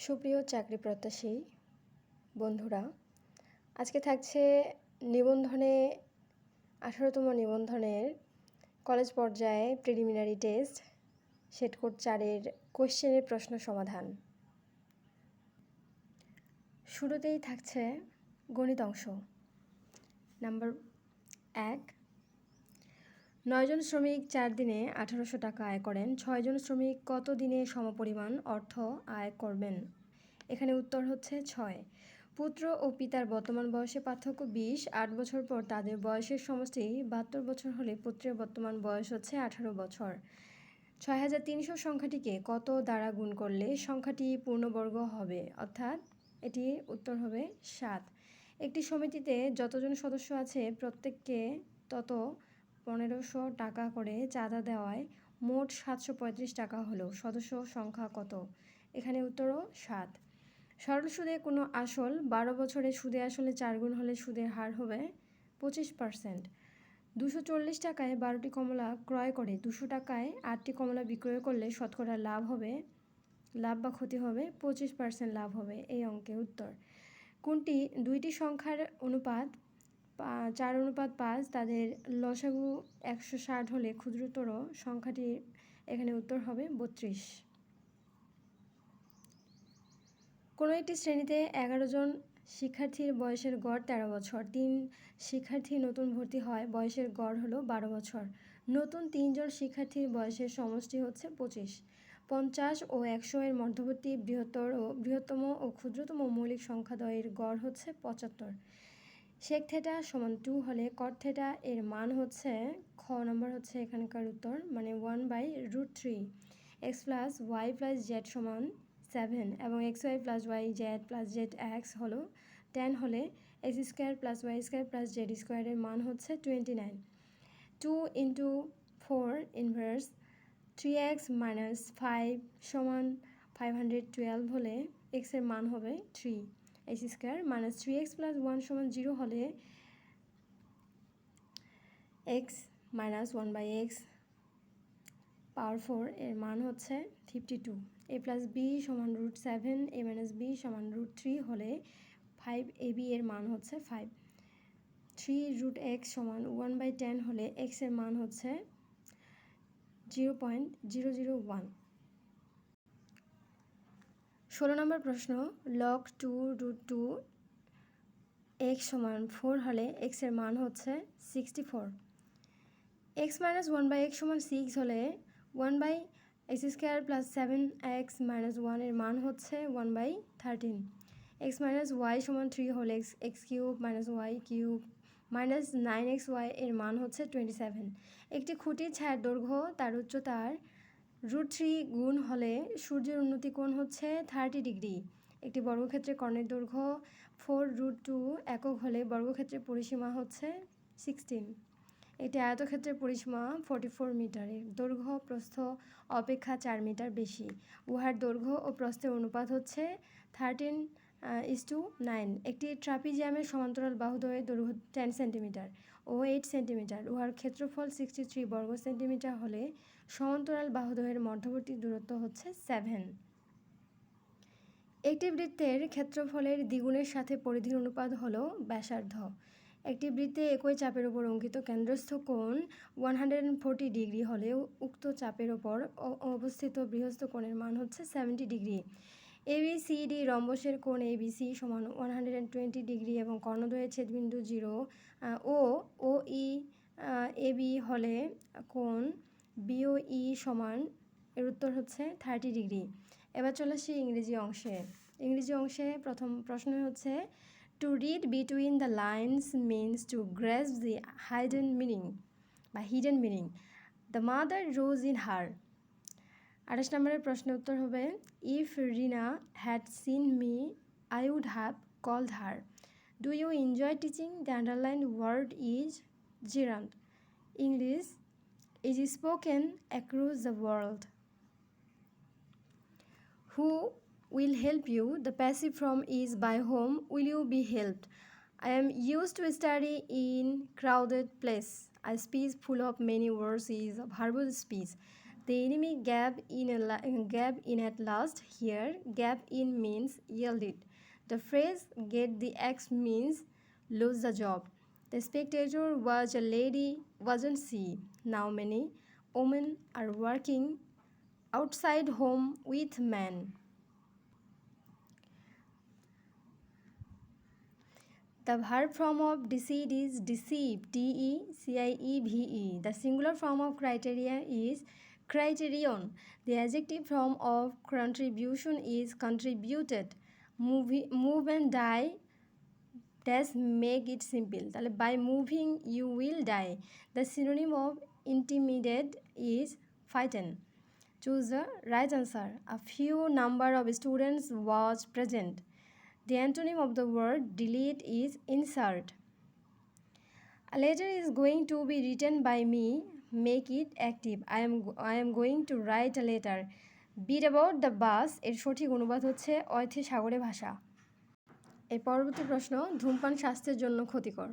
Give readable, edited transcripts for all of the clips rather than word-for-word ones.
সুপ্রিয় চাকরি প্রত্যাশী বন্ধুরা, আজকে থাকছে নিবন্ধনে 18তম নিবন্ধনের কলেজ পর্যায়ে প্রিলিমিনারি টেস্ট সেট কোড 4-এর কোশ্চেনের প্রশ্ন সমাধান। শুরুতেই থাকছে গণিত অংশ। নাম্বার 1, 9 জন শ্রমিক 4 দিনে 1800 টাকা আয় করেন। 6 জন শ্রমিক কত দিনে সমপরিমাণ অর্থ আয় করবেন? এখানে উত্তর হচ্ছে 6। পুত্র ও পিতার বর্তমান বয়সে পার্থক্য 20। 8 বছর পর তাদের বয়সের সমষ্টি 72 বছর হলে পুত্রের বর্তমান বয়স হচ্ছে 18 বছর। 6300 সংখ্যাটিকে কত দ্বারা গুণ করলে সংখ্যাটি পূর্ণবর্গ হবে? অর্থাৎ এটি উত্তর হবে 7। একটি সমিতিতে যতজন সদস্য আছে প্রত্যেককে তত 1500 টাকা করে চাঁদা দেওয়ায় মোট 735 টাকা হলো। সদস্য সংখ্যা কত? এখানে উত্তরও 7। সরল সুদে কোনো আসল 12 বছরে সুদে আসলে 4 গুণ হলে সুদের হার হবে 25%। 240 টাকায় 12টি কমলা ক্রয় করে 200 টাকায় 8টি কমলা বিক্রয় করলে শতকরা লাভ বা ক্ষতি হবে 25% লাভ হবে। এই অঙ্কের উত্তর কোনটি দুইটি সংখ্যার অনুপাত 4:5 তাদের লসাগু 160 হলে ক্ষুদ্রতর সংখ্যাটি? এখানে উত্তর হবে 32। কোনো একটি শ্রেণীতে 11 জন শিক্ষার্থীর বয়সের গড় 13 বছর। 3 শিক্ষার্থী নতুন ভর্তি হয়, বয়সের গড় হলো 12 বছর। নতুন 3 জন শিক্ষার্থীর বয়সের সমষ্টি হচ্ছে 25। 50 ও 100 এর মধ্যবর্তী বৃহত্তম ও ক্ষুদ্রতম মৌলিক সংখ্যাদ্বয়ের গড় হচ্ছে 75। sec θ সমান 2 হলে cot θ এর মান হচ্ছে, খ নম্বর হচ্ছে এখানকার উত্তর, মানে 1/√3। x plus Y plus Z সমান 7 এবং xy plus Y Z plus Z X হলো 10 হলে X square plus Y square plus Z স্কোয়ারের মান হচ্ছে 29। 2 × 4 ইনভার্স 3x মাইনাস 5 সমান 512 হলে x এর মান হবে 3। x square minus 3x plus 1 সমান 0 হলে x মাইনাস 1/x পাওয়ার 4 এর মান হচ্ছে 52। a প্লাস বি সমান √7, a মাইনাস বি সমান √3 হলে 5ab এর মান হচ্ছে 5। 3√x সমান 1/10 হলে x এর মান হচ্ছে 0.001। 16 নম্বর প্রশ্ন, log 2√2 x সমান 4 হলে x এর মান হচ্ছে 64। x মাইনাস 1/x সমান 6 হলে 1/x square plus 7x minus 1 এর মান হচ্ছে 1/13। x মাইনাস y সমান 3 হলে x cube minus y cube minus 9xy এর মান হচ্ছে 27। একটি খুঁটির ছায়ার দৈর্ঘ্য তার উচ্চতার √3 গুণ হলে সূর্যের উন্নতি কোণ হচ্ছে 30 ডিগ্রি। একটি বর্গক্ষেত্রের কর্ণের দৈর্ঘ্য 4√2 একক হলে বর্গক্ষেত্রের পরিসীমা হচ্ছে 16। একটি আয়তক্ষেত্রের পরিসীমা 44 মিটারের দৈর্ঘ্য প্রস্থ অপেক্ষা 4 মিটার বেশি। উহার দৈর্ঘ্য ও প্রস্থের অনুপাত হচ্ছে 13:9। একটি ট্রাপিজিয়ামের সমান্তরাল বাহুদ্বয়ের দৈর্ঘ্য 10 সেন্টিমিটার ও 8 সেন্টিমিটার। উহার ক্ষেত্রফল 63 বর্গ সেন্টিমিটার হলে সমান্তরাল বাহুদ্বয়ের মধ্যবর্তী দূরত্ব হচ্ছে 7। একটি বৃত্তের ক্ষেত্রফলের দ্বিগুণের সাথে পরিধির অনুপাত হলো ব্যাসার্ধ। একটি বৃত্তে একই চাপের উপর অঙ্কিত কেন্দ্রস্থ কোণ 140 ডিগ্রি হলে উক্ত চাপের ওপর অবস্থিত বৃহস্ত কোণের মান হচ্ছে 70 ডিগ্রি। ABCD রম্বসের কোণ ABC সমান 120 ডিগ্রি এবং কর্ণদ্বয়ের ছেদবিন্দু 0 ও OE AB হলে কোণ BOE সমান, এর উত্তর হচ্ছে 30 ডিগ্রি। এবার চলে আসি ইংরেজি অংশে। প্রথম প্রশ্ন হচ্ছে, to read between the lines means to grasp the hidden meaning. The mother rose in her. 28 নম্বরের প্রশ্নের উত্তর হবে, if Rina had seen me I would have called her. Do you enjoy teaching? The underlined word is gerund. English is spoken across the world. Who will help you? The passive form is by whom will you be helped? I am used to study in crowded place. A speech full of many words is a verbal speech. The enemy gave in at last. Here, gave in means yielded. The phrase get the axe means lose the job. The spectator was a lady, wasn't she? Now many women are working outside home with men. The verb form of deceive is deceive, D-E-C-I-E-V-E. The singular form of criteria is criterion. The adjective form of contribution is contributed. Move and die dash make it simple. তাহলে by moving you will die. The synonym of intimidate is frighten. Choose the right answer. A few number of students was present. The antonym of the word delete is insert. A letter is going to be written by me. Make it active. I am going to write a letter. Beat about the bus এর সঠিক অনুবাদ হচ্ছে অর্থে সাগরে ভাষা। এর পরবর্তী প্রশ্ন, ধূমপান স্বাস্থ্যের জন্য ক্ষতিকর।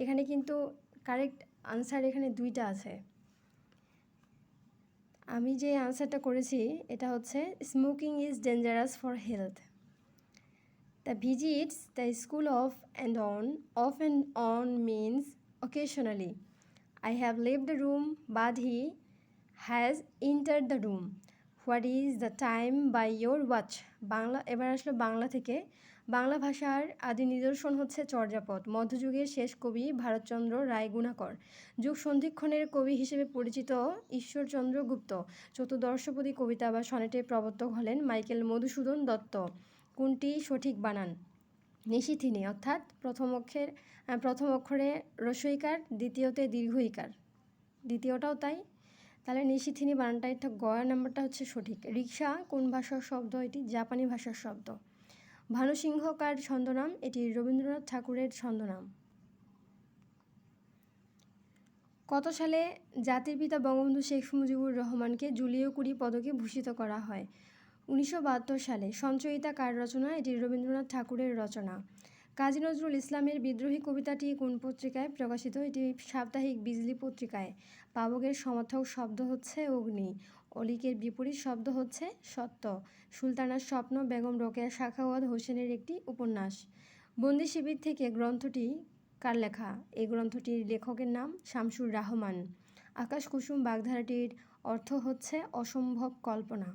এখানে কিন্তু কারেক্ট আনসার এখানে দুইটা আছে। আমি যে আনসারটা করেছি এটা হচ্ছে smoking is dangerous for health. The visits the school off and on means occasionally. I have left the room, but he has entered the room. What is the time by your watch? Bangla এবার আসলে বাংলা থেকে। বাংলা ভাষার আদি নিদর্শন হচ্ছে চর্যাপদ। মধ্যযুগের শেষ কবি ভারতচন্দ্র রায় গুণাকর। যুগ সন্ধিক্ষণের কবি হিসেবে পরিচিত ঈশ্বরচন্দ্র গুপ্ত। চতুর্দশপদী কবিতা বা সনেটের প্রবর্তক হলেন মাইকেল মধুসূদন দত্ত। কোনটি সঠিক বানান? নিশিথিনী, অর্থাৎ প্রথম অক্ষরে রস্বইকার, দ্বিতীয়তে দীর্ঘইকার, দ্বিতীয়টাও তাই। তাহলে নিশিথিনী বানানটা এটা গয়ের নাম্বারটা হচ্ছে সঠিক। রিক্সা কোন ভাষার শব্দ? এটি জাপানি ভাষার শব্দ। ভানুসিংহ কার ছন্দনাম? এটি রবীন্দ্রনাথ ঠাকুরের ছন্দনাম। কত সালে জাতির পিতা বঙ্গবন্ধু শেখ মুজিবুর রহমানকে জুলিও কুরি পদকে ভূষিত করা হয়? 1972 সালে। সঞ্চয়িতা কার রচনা? এটি রবীন্দ্রনাথ ঠাকুরের রচনা। কাজী নজরুল ইসলামের বিদ্রোহী কবিতাটি কোন পত্রিকায় প্রকাশিত? এটি সাপ্তাহিক বিজলি পত্রিকায়। পাবকের সমর্থক শব্দ হচ্ছে অগ্নি। অলিকের বিপরীত শব্দ হচ্ছে সত্য। সুলতানার স্বপ্ন বেগম রোকেয়া সাখাওয়াত হোসেনের একটি উপন্যাস। বন্দি শিবির থেকে গ্রন্থটি কার লেখা? এই গ্রন্থটির লেখকের নাম শামসুর রাহমান। আকাশ কুসুম বাগধারাটির অর্থ হচ্ছে অসম্ভব কল্পনা।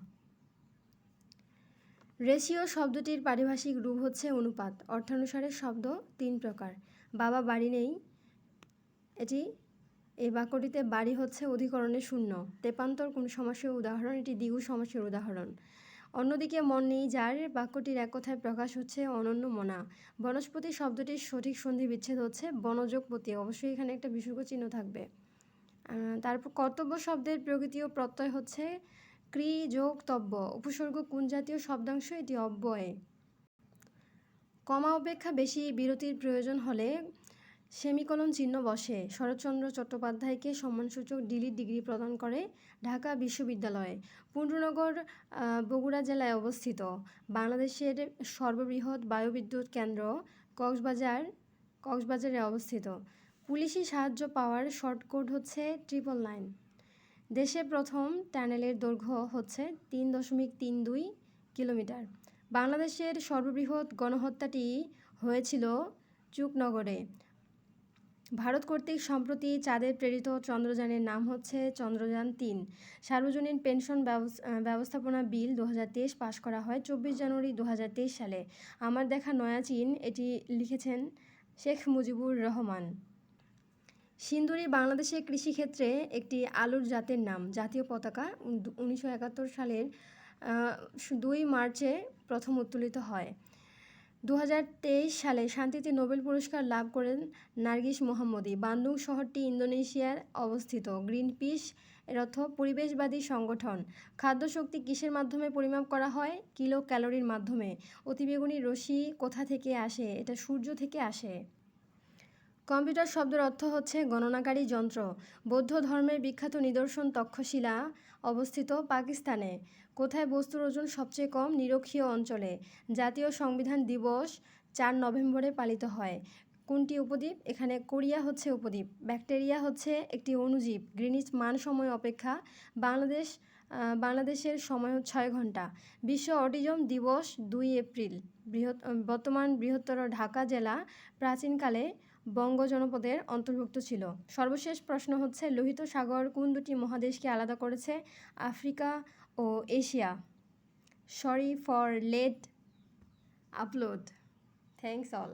রেশিও শব্দটির পারিভাষিক রূপ হচ্ছে অনুপাত। অর্থানুসারে শব্দ 3 প্রকার। বাবা বাড়ি নেই, এই বাক্যটিতে বাড়ি হচ্ছে অধিকরণের শূন্য। তেপান্তর কোন সমাসের উদাহরণ? এটি দ্বিগু সমাসের উদাহরণ। অন্যদিকে মন নেই যার, বাক্যটির এক কথায় প্রকাশ হচ্ছে অনন্য মনা। বনস্পতি শব্দটির সঠিক সন্ধি বিচ্ছেদ হচ্ছে বনযোগপতি। অবশ্যই এখানে একটা বিসর্গ চিহ্ন থাকবে। তারপর কর্তব্য শব্দের প্রকৃতি ও প্রত্যয় হচ্ছে ক্রি যোগ তব্য। উপসর্গ কোন জাতীয় শব্দাংশ? এটি অব্যয়। কমা অপেক্ষা বেশি বিরতির প্রয়োজন হলে সেমিকোলন চিহ্ন বসে। শরৎচন্দ্র চট্টোপাধ্যায়কে সম্মানসূচক ডিলিট ডিগ্রি প্রদান করে ঢাকা বিশ্ববিদ্যালয়। পুণ্ড্রনগর বগুড়া জেলায় অবস্থিত। বাংলাদেশের সর্ববৃহৎ বায়ুবিদ্যুৎ কেন্দ্র কক্সবাজারে অবস্থিত। পুলিশি সাহায্য পাওয়ার শর্টকোড হচ্ছে 999। দেশে প্রথম টানেলের দৈর্ঘ্য হচ্ছে 3.32 কিলোমিটার। বাংলাদেশের সর্ববৃহৎ গণহত্যাটি হয়েছিল চুকনগরে। ভারত কর্তৃক সম্প্রতি চাঁদে প্রেরিত চন্দ্রযানের নাম হচ্ছে চন্দ্রযান-3। সার্বজনীন পেনশন ব্যবস্থাপনা বিল 2023 পাশ করা হয় 24 জানুয়ারি 2023 সালে। আমার দেখা নয়া চীন, এটি লিখেছেন শেখ মুজিবুর রহমান। সিন্দুরি বাংলাদেশের কৃষিক্ষেত্রে একটি আলুর জাতের নাম। জাতীয় পতাকা 1971 সালের 2 মার্চে প্রথম উত্তোলিত হয়। 2023 সালে শান্তিতে নোবেল পুরস্কার লাভ করেন নার্গিস মোহাম্মদী। বান্দুং শহরটি ইন্দোনেশিয়ার অবস্থিত। গ্রিনপিস এর অর্থ পরিবেশবাদী সংগঠন। খাদ্যশক্তি কিসের মাধ্যমে পরিমাপ করা হয়? কিলো ক্যালোরির মাধ্যমে। অতিবেগুনি রশ্মি কোথা থেকে আসে? এটা সূর্য থেকে আসে। কম্পিউটার শব্দের অর্থ হচ্ছে গণনাকারী যন্ত্র। বৌদ্ধ ধর্মের বিখ্যাত নিদর্শন তক্ষশিলা অবস্থিত পাকিস্তানে। কোথায় বস্তুর ওজন সবচেয়ে কম? নিরক্ষীয় অঞ্চলে। জাতীয় সংবিধান দিবস 4 নভেম্বরে পালিত হয়। কোনটি উপদ্বীপ? এখানে কোরিয়া হচ্ছে উপদ্বীপ। ব্যাকটেরিয়া হচ্ছে একটি অণুজীব। গ্রিনিচ মান সময় অপেক্ষা বাংলাদেশ বাংলাদেশের সময় 6 ঘন্টা। বিশ্ব অটিজম দিবস 2 এপ্রিল। বর্তমান বৃহত্তর ঢাকা জেলা প্রাচীনকালে বঙ্গ জনপদের অন্তর্ভুক্ত ছিল। সর্বশেষ প্রশ্ন হচ্ছে, লোহিত সাগর কোন দুটি মহাদেশকে আলাদা করেছে? আফ্রিকা ও Asia. Sorry for late upload. Thanks all.